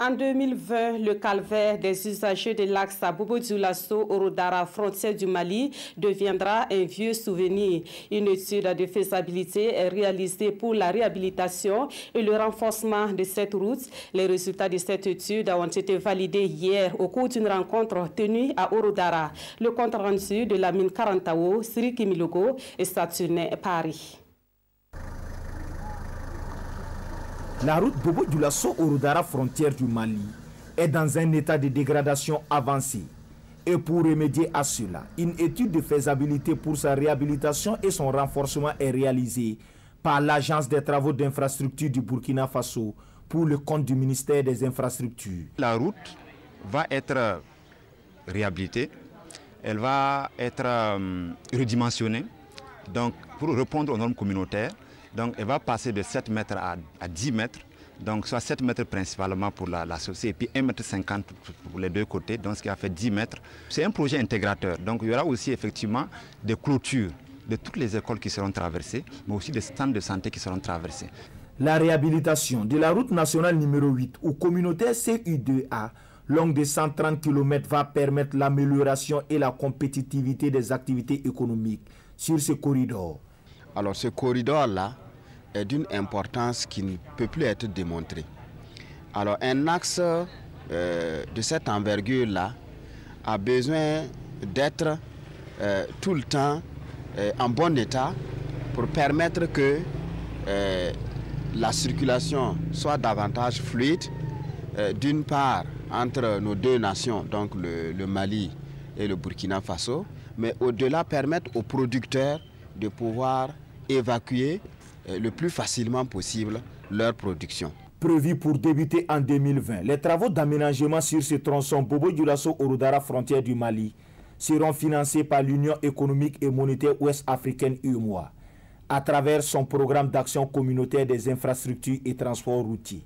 En 2020, le calvaire des usagers de l'axe Bobo-Dioulasso-Orodara, frontière du Mali, deviendra un vieux souvenir. Une étude de faisabilité est réalisée pour la réhabilitation et le renforcement de cette route. Les résultats de cette étude ont été validés hier au cours d'une rencontre tenue à Orodara. Le compte rendu de la mine Karantao, Siri Kimilogo, est stationné à Paris. La route Bobo-Dioulasso-Orodara, frontière du Mali, est dans un état de dégradation avancé. Et pour remédier à cela, une étude de faisabilité pour sa réhabilitation et son renforcement est réalisée par l'Agence des travaux d'infrastructure du Burkina Faso pour le compte du ministère des Infrastructures. La route va être réhabilitée, elle va être redimensionnée donc, pour répondre aux normes communautaires. Donc, elle va passer de 7 mètres à 10 mètres, donc soit 7 mètres principalement pour la chaussée et puis 1,50 m pour les deux côtés, donc ce qui a fait 10 mètres. C'est un projet intégrateur, donc il y aura aussi effectivement des clôtures de toutes les écoles qui seront traversées, mais aussi des centres de santé qui seront traversés. La réhabilitation de la route nationale numéro 8 ou communautaire CU2A, longue de 130 km, va permettre l'amélioration et la compétitivité des activités économiques sur ce corridor. Alors ce corridor-là est d'une importance qui ne peut plus être démontrée. Alors un axe de cette envergure-là a besoin d'être tout le temps en bon état pour permettre que la circulation soit davantage fluide, d'une part entre nos deux nations, donc le Mali et le Burkina Faso, mais au-delà permettre aux producteurs de pouvoir évacuer le plus facilement possible leur production. Prévu pour débuter en 2020, les travaux d'aménagement sur ce tronçon Bobo-Dioulasso-Orodara, frontière du Mali, seront financés par l'Union économique et monétaire ouest-africaine UEMOA à travers son programme d'action communautaire des infrastructures et transports routiers.